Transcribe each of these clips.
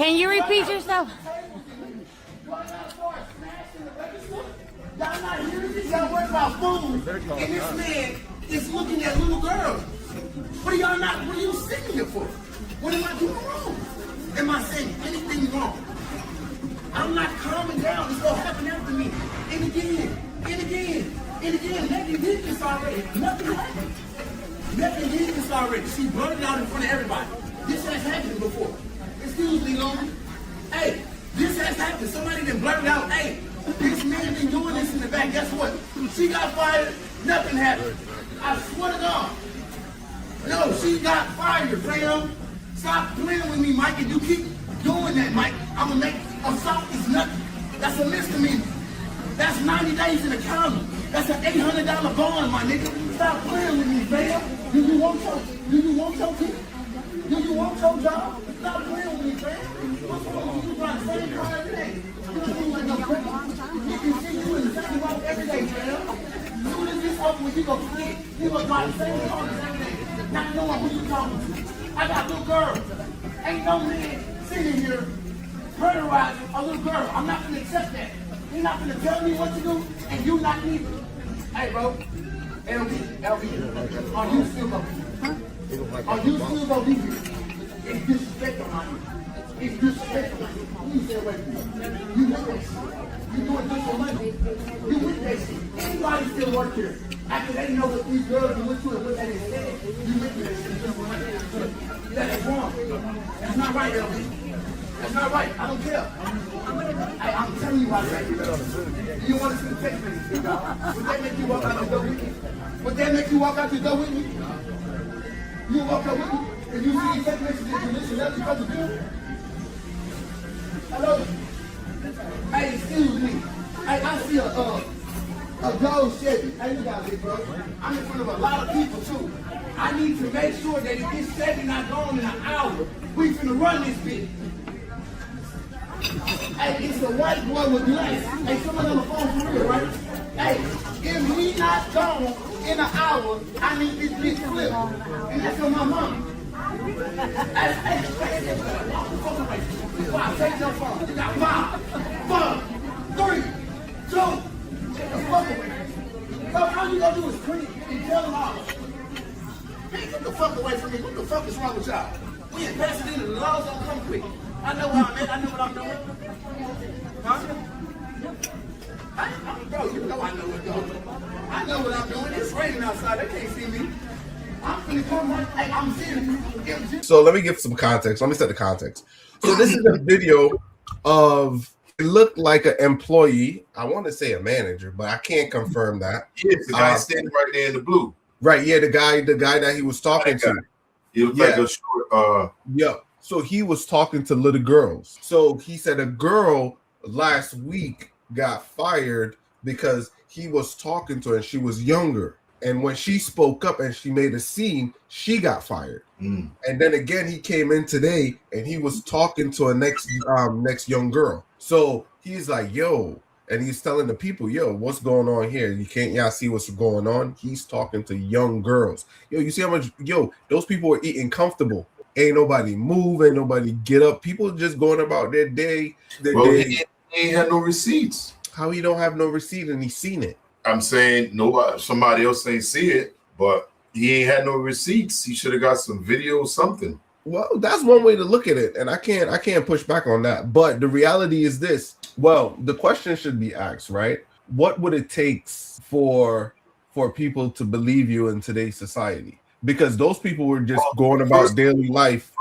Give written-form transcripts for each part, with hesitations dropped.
Can you repeat yourself? Y'all not hearing this? Y'all worried about food, and this man is looking at little girls. What are you sitting here for? What am I doing wrong? Am I saying anything wrong? I'm not calming down. It's gonna happen after me. And again, and again, and again. Megan did this already. Nothing happened. Megan did this already. She blurted out in front of everybody. This has happened before. Excuse me, Loman. Hey, this has happened. Somebody done blurted out, hey, this man been doing this in the back. Guess what? She got fired. Nothing happened. I swear to God. No, she got fired, fam. Stop playing with me, Mike. If you keep doing that, Mike, I'm gonna make assault is nothing. That's a misdemeanor. That's 90 days in the county. That's an $800 bond, my nigga. Stop playing with me, fam. Do you want your kid? Do you want your job? Stop playing with me, fam. What's wrong with you? Drive the same car every day. You don't seem like no crazy. You can see you in the same road every day, fam. As soon as this over with, you go quit. You gonna drive the same car every day. Not knowing who you talking to. I got little girls. Ain't no man sitting here murderizing a little girl. I'm not gonna accept that. You're not gonna tell me what to do, and you not neither. Hey, bro. LB, are you still gonna be here? Are you still gonna be here? It's disrespectful, man. It's disrespectful. Please stay away from me. You with that shit. You doing this for money. You with that shit. Anybody still work here? After they know what these girls do with you and what they said, you with that shit just for money. That is wrong. That's not right, LB. That's not right. I don't care. I'm telling you why. You want to see the text message? Would that make you walk out the door with me? Would that make you walk out the door with me? You walk out with me? If you see the text messages, you listen, that's because of you. Hello? Hey, excuse me. Hey, I see a gold Chevy. Hey, you got it, bro. I'm in front of a lot of people, too. I need to make sure that if this Chevy not gone in an hour, we finna run this bitch. Hey, it's a white boy with glass. Hey, someone on the phone for real, right? Hey, if he not gone in an hour, I need this bitch flipped. And that's on my mom. Hey, take your phone. You got 5, 4, 3, 2, fuck away. So all you gonna do is scream and tell them all. Man, get the fuck away from me. What the fuck is wrong with y'all? We in Pasadena, the laws don't come quick. I know where I'm at. I know what I'm doing. Huh? Bro, you know I know what's going on. I know what I'm doing. It's raining outside. They can't see me. I'm finna come right. Hey, I'm serious. So let me give some context. Let me set the context. So this is a video of, it looked like an employee. I want to say a manager, but I can't confirm that. Yes, the guy standing right there in the blue. Right, yeah, the guy that he was talking to. He looked like a short, yeah. So he was talking to little girls. So he said a girl last week got fired because he was talking to her and she was younger. And when she spoke up and she made a scene, she got fired. And then again, he came in today and he was talking to a next young girl. So he's like, yo, and he's telling the people, yo, what's going on here? Y'all see what's going on? He's talking to young girls. Yo, you see how much, those people are eating comfortable. Ain't nobody move, ain't nobody get up. People just going about their day. He ain't had no receipts. How he don't have no receipt and he's seen it? I'm saying somebody else ain't see it, but he ain't had no receipts. He should have got some video or something. Well, that's one way to look at it, and I can't push back on that. But the reality is this. Well, the question should be asked, right? What would it take for people to believe you in today's society? Because those people were just going about daily life.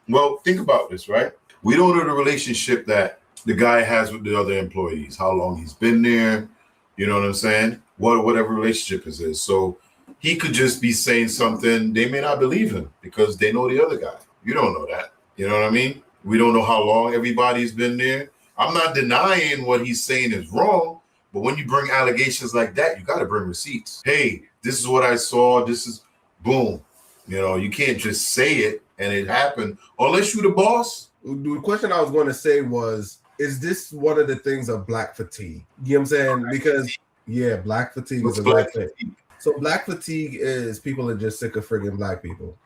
Well, think about this, right? We don't know the relationship that the guy has with the other employees, how long he's been there, you know what I'm saying? Whatever relationship it is. So he could just be saying something, they may not believe him because they know the other guy. You don't know that. You know what I mean? We don't know how long everybody's been there. I'm not denying what he's saying is wrong, but when you bring allegations like that, you got to bring receipts. Hey, this is what I saw. This is boom. You know, you can't just say it and it happened unless you're the boss. The question I was going to say was, is this one of the things of black fatigue? You know what I'm saying? Because, yeah, black fatigue is a black thing. So black fatigue is people are just sick of friggin' black people.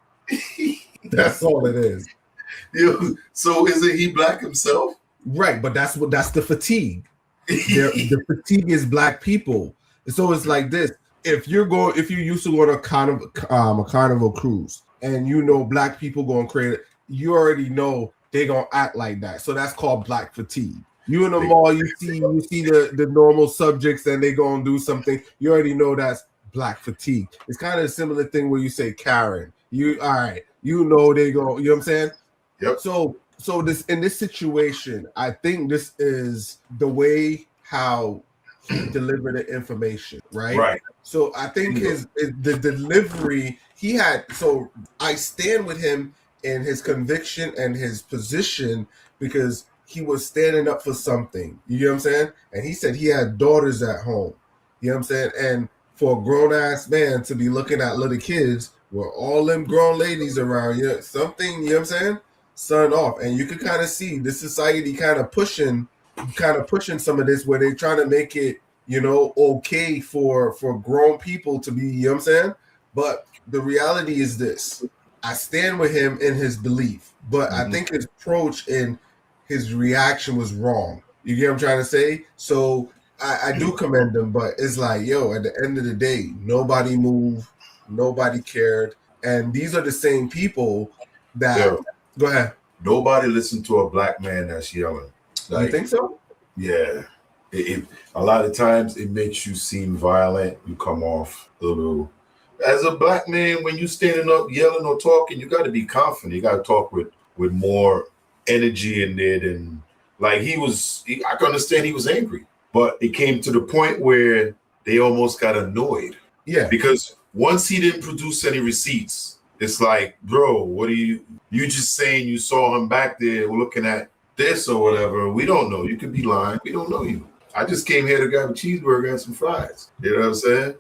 That's all it is. So isn't he black himself? Right, but that's the fatigue. The fatigue is black people. So it's like this. If you used to go to a carnival cruise and you know black people going crazy, you already know they gonna act like that. So that's called black fatigue. You in the mall, you see the normal subjects and they gonna do something. You already know that's black fatigue. It's kind of a similar thing where you say Karen. You all right, you know they go, you know what I'm saying? Yep. So this in this situation, I think this is the way how he delivered the information, right? Right. So I think the delivery he had. So I stand with him in his conviction and his position because he was standing up for something. You know what I'm saying? And he said he had daughters at home. You know what I'm saying? And for a grown ass man to be looking at little kids with all them grown ladies around, you know, something, you know what I'm saying? Son off. And you can kind of see the society kind of pushing some of this where they're trying to make it, you know, okay for grown people to be, you know what I'm saying? But the reality is this. I stand with him in his belief, but I think his approach and his reaction was wrong. You get what I'm trying to say? So I do commend him, but it's like, yo, at the end of the day, nobody moved, nobody cared. And these are the same people that go ahead. Nobody listened to a black man that's yelling. You think so? Yeah. A lot of times it makes you seem violent. You come off a little. As a black man, when you standing up yelling or talking, you got to be confident. You got to talk with more energy in there than like I can understand he was angry, but it came to the point where they almost got annoyed. Yeah. Because once he didn't produce any receipts, it's like, bro, what are you just saying you saw him back there looking at this or whatever? We don't know. You could be lying. We don't know you. I just came here to grab a cheeseburger and some fries. You know what I'm saying?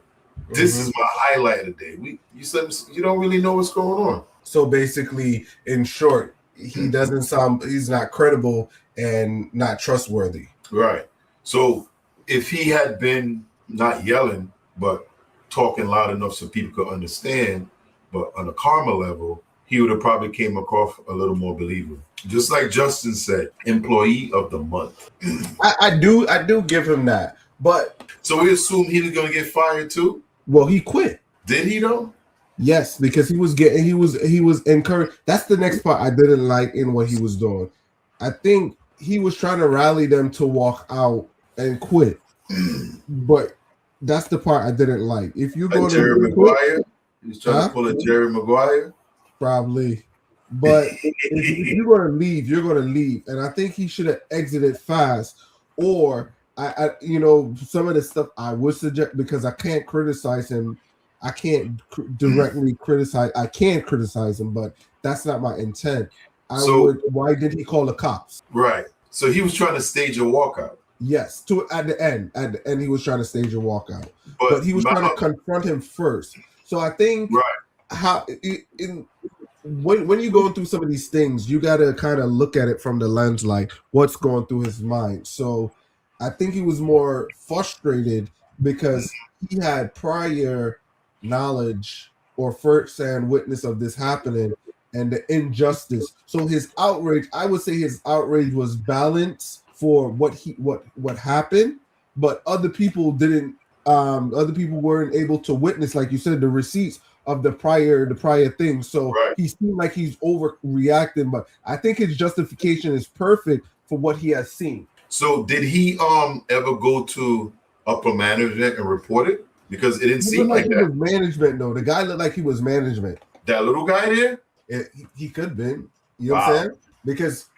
This is my highlight of the day. You don't really know what's going on. So basically, in short, he's not credible and not trustworthy. Right. So if he had been not yelling, but talking loud enough so people could understand, but on a karma level, he would have probably came across a little more believable. Just like Justin said, employee of the month. I do give him that. But so we assume he was going to get fired too? Well, he quit. Did he though? Yes, because he was encouraged. That's the next part I didn't like in what he was doing. I think he was trying to rally them to walk out and quit. But that's the part I didn't like. If you go to Jerry Maguire, he's trying to pull a Jerry Maguire. Probably. But if you're going to leave, you're going to leave. And I think he should have exited fast. Or I some of the stuff I would suggest, because I can't criticize him. I can't directly criticize. I can criticize him, but that's not my intent. Why did he call the cops? Right. So he was trying to stage a walkout. Yes. At the end, he was trying to stage a walkout. But he was trying to confront him first. So I think when you're going through some of these things, you got to kind of look at it from the lens like what's going through his mind. So I think he was more frustrated because he had prior knowledge or first-hand witness of this happening and the injustice. So his outrage, I would say his outrage was balanced for what happened, but other people didn't. Other people weren't able to witness, like you said, the receipts of the prior thing. So he seemed like he's overreacting, but I think his justification is perfect for what he has seen. So did he ever go to upper management and report it? Because it didn't seem like that. He was management though. The guy looked like he was management. That little guy there? He could have been. You know what I'm saying? Because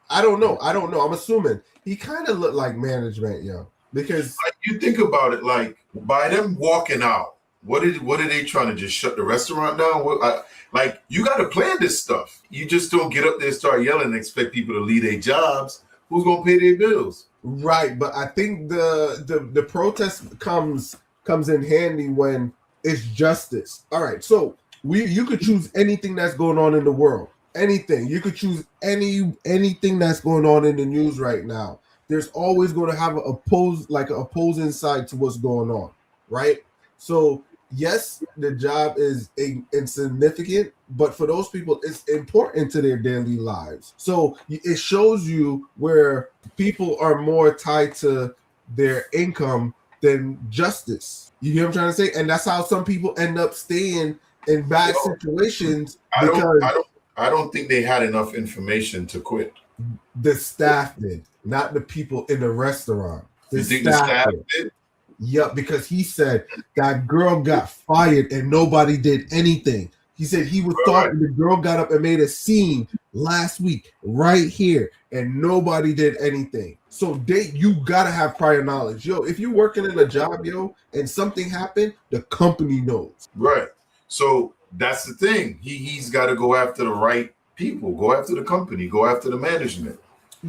I don't know. I'm assuming he kind of looked like management, yo. Because you think about it, like by them walking out, what are they trying to just shut the restaurant down? Like you got to plan this stuff. You just don't get up there and start yelling and expect people to leave their jobs. Who's gonna pay their bills? Right, but I think the protest comes in handy when it's justice. All right, so you could choose anything that's going on in the world. Anything. You could choose anything that's going on in the news right now. There's always going to have an opposing side to what's going on, right? So yes, the job is insignificant, but for those people, it's important to their daily lives. So it shows you where people are more tied to their income than justice. You hear what I'm trying to say? And that's how some people end up staying in bad Yo, situations I don't, because I don't, I don't think they had enough information to quit. the staff did, not the people in the restaurant. The You think the staff staff did. did? Yep, because he said that girl got fired and nobody did anything. He said he was Right. talking, the girl got up and made a scene last week right here and nobody did anything. So you gotta have prior knowledge. Yo, if you're working in a job, yo, and something happened, the company knows. Right. So that's the thing. He's got to go after the right people, go after the company, go after the management.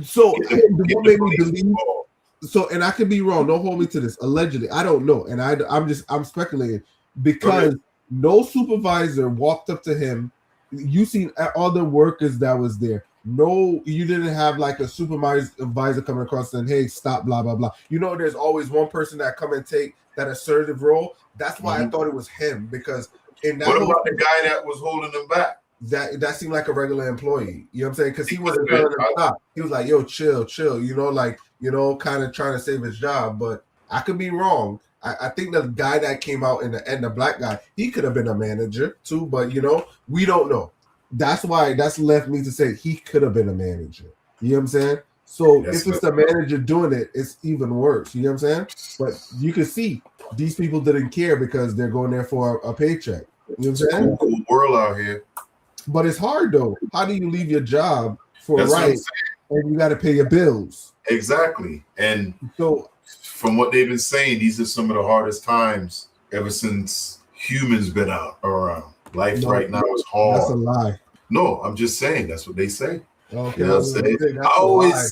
So Get what the made me police believe involved. so, and I could be wrong. Don't hold me to this. Allegedly, I don't know, and I'm speculating because no supervisor walked up to him. You seen all the workers that was there. No, you didn't have like a supervisor coming across and hey, stop, blah blah blah. You know, there's always one person that come and take that assertive role. That's why I thought it was him because in that What whole about the guy that was holding them back? that seemed like a regular employee. You know what I'm saying? Because he He wasn't could've telling been. him stop. He was like, "Yo, chill, chill." You know, like kind of trying to save his job. But I could be wrong. I think the guy that came out in the end, the black guy, he could have been a manager too. But we don't know. That's why that's left me to say he could have been a manager. You know what I'm saying? So if it's the manager doing it, it's even worse. You know what I'm saying? But you can see these people didn't care because they're going there for a paycheck. You know what I'm saying? Cool world out here. But it's hard though. How do you leave your job for That's what I'm right and you got to pay your bills? Exactly. And So from what they've been saying, these are some of the hardest times ever since humans been out around. Life right now is hard. That's a lie. No, I'm just saying that's what they say. Okay, You know what I'm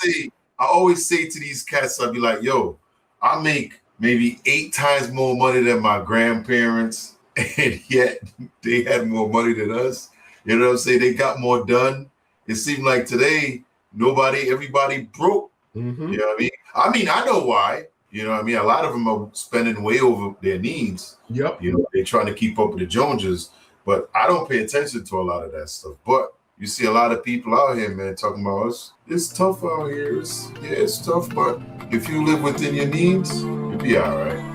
saying? I always say to these cats, I'll be like, yo, I make maybe 8 times more money than my grandparents, and yet they had more money than us. You know what I'm saying? They got more done. It seemed like today, everybody broke. Mm-hmm. You know what I mean? I know why. You know what I mean? A lot of them are spending way over their needs. Yep. You know, they're trying to keep up with the Joneses, but I don't pay attention to a lot of that stuff. But you see a lot of people out here, man, talking about us. It's tough out here. It's tough, but if you live within your needs, you'll be all right.